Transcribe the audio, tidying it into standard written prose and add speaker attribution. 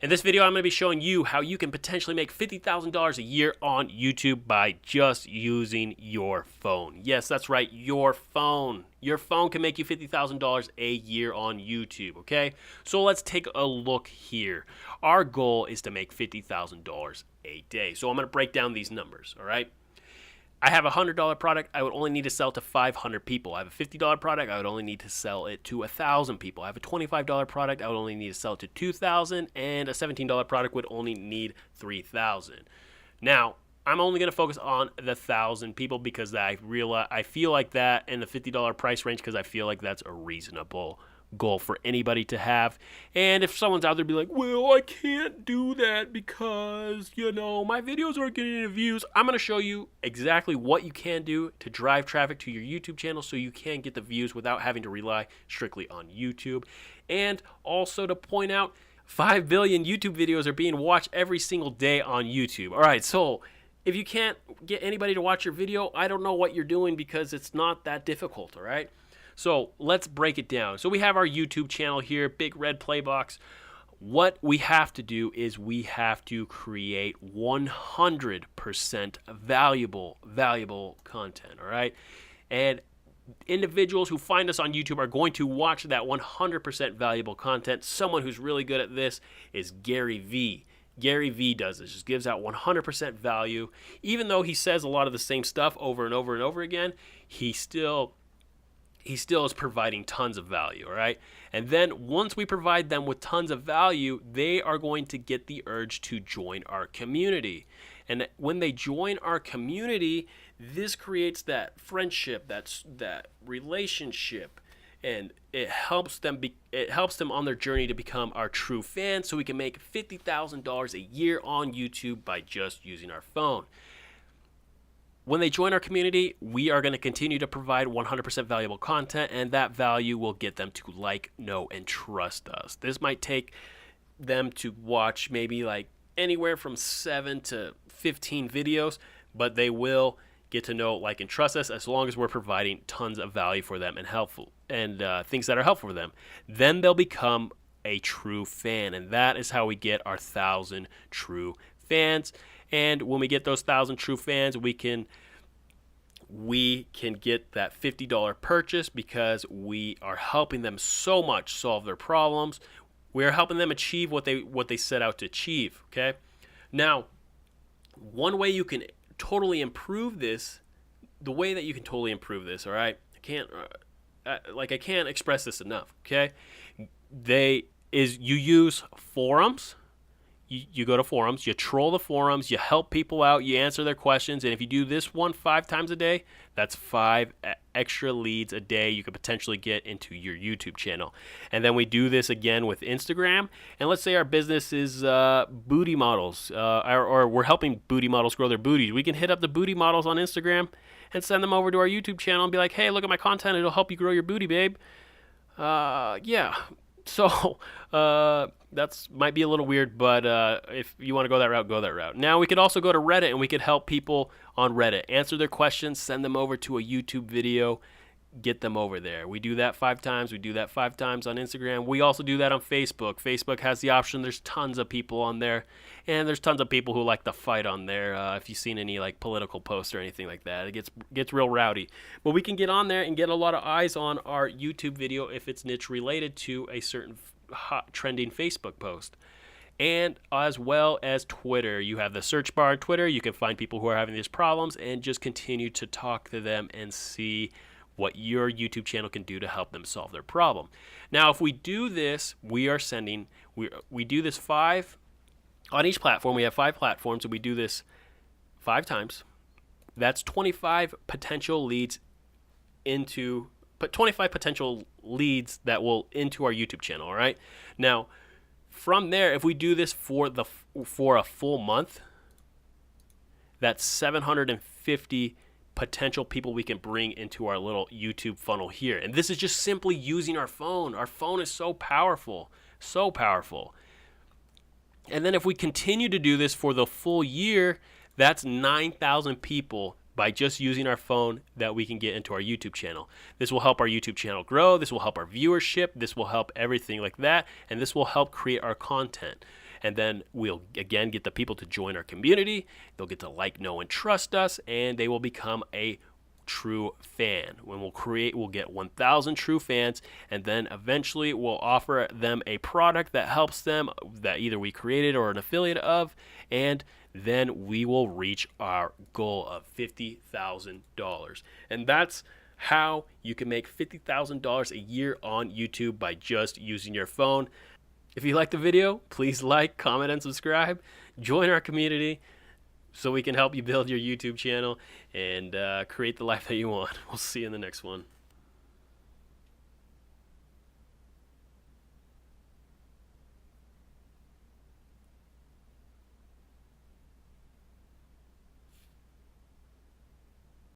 Speaker 1: In this video, I'm going to be showing you how you can potentially make $50,000 a year on YouTube by just using your phone. Yes, that's right, your phone. Your phone can make you $50,000 a year on YouTube, okay? So let's take a look here. Our goal is to make $50,000 a day. So I'm going to break down these numbers, all right? I have a $100 product, I would only need to sell to 500 people. I have a $50 product, I would only need to sell it to 1,000 people. I have a $25 product, I would only need to sell it to 2,000, and a $17 product would only need 3,000. Now, I'm only going to focus on the 1,000 people because I feel like that in the $50 price range because I feel like that's a reasonable goal for anybody to have. And if someone's out there be like, well, I can't do that because, my videos aren't getting any views, I'm going to show you exactly what you can do to drive traffic to your YouTube channel so you can get the views without having to rely strictly on YouTube. And also to point out, 5 billion YouTube videos are being watched every single day on YouTube. All right, so if you can't get anybody to watch your video, I don't know what you're doing because it's not that difficult, all right? So let's break it down. So we have our YouTube channel here, big red play box. What we have to do is we have to create 100% valuable content, all right? And individuals who find us on YouTube are going to watch that 100% valuable content. Someone who's really good at this is Gary Vee. Gary Vee does this, just gives out 100% value. Even though he says a lot of the same stuff over and over and over again, he still is providing tons of value, all right? And then once we provide them with tons of value, they are going to get the urge to join our community. And when they join our community, this creates that friendship, that relationship, and it helps them on their journey to become our true fans so we can make $50,000 a year on YouTube by just using our phone. When they join our community, we are going to continue to provide 100% valuable content, and that value will get them to like, know, and trust us. This might take them to watch maybe like anywhere from 7 to 15 videos, but they will get to know, like, and trust us as long as we're providing tons of value for them and helpful and things that are helpful for them. Then they'll become a true fan, and that is how we get our 1,000 true fans. And when we get those 1,000 true fans, we can get that $50 purchase because we are helping them so much solve their problems. We are helping them achieve what they set out to achieve, okay? Now, one way you can totally improve this, all right? I can't express this enough, okay? You use forums. You go to forums, you troll the forums, you help people out, you answer their questions, and if you do this one 5 times a day, that's 5 extra leads a day you could potentially get into your YouTube channel. And then we do this again with Instagram, and let's say our business is booty models, or we're helping booty models grow their booties. We can hit up the booty models on Instagram and send them over to our YouTube channel and be like, hey, look at my content, it'll help you grow your booty, babe. Yeah. So that's might be a little weird, but if you want to go that route, go that route. Now we could also go to Reddit, and we could help people on Reddit, answer their questions, send them over to a YouTube video, get them over there. We do that 5 times. We do that 5 times on Instagram. We also do that on Facebook. Facebook has the option. There's tons of people on there, and there's tons of people who like to fight on there. If you've seen any like political posts or anything like that, it gets real rowdy. But we can get on there and get a lot of eyes on our YouTube video if it's niche related to a certain hot trending Facebook post. And as well as Twitter. You have the search bar on Twitter. You can find people who are having these problems and just continue to talk to them and see what your YouTube channel can do to help them solve their problem. Now, if we do this, we do this 5 on each platform. We have 5 platforms, and we do this 5 times. That's 25 potential leads but 25 potential leads that will into our YouTube channel, all right? Now, from there, if we do this for a full month, that's 750 potential people we can bring into our little YouTube funnel here. And this is just simply using our phone. Our phone is so powerful, so powerful. And then if we continue to do this for the full year, that's 9,000 people by just using our phone that we can get into our YouTube channel. This will help our YouTube channel grow. This will help our viewership. This will help everything like that. And this will help create our content. and then we'll again get the people to join our community. They'll get to like, know, and trust us, and they will become a true fan. When we'll get 1,000 true fans, and then eventually we'll offer them a product that helps them, that either we created or an affiliate of, and then we will reach our goal of $50,000. And that's how you can make $50,000 a year on YouTube by just using your phone. If you liked the video, please like, comment, and subscribe. Join our community so we can help you build your YouTube channel and create the life that you want. We'll see you in the next one.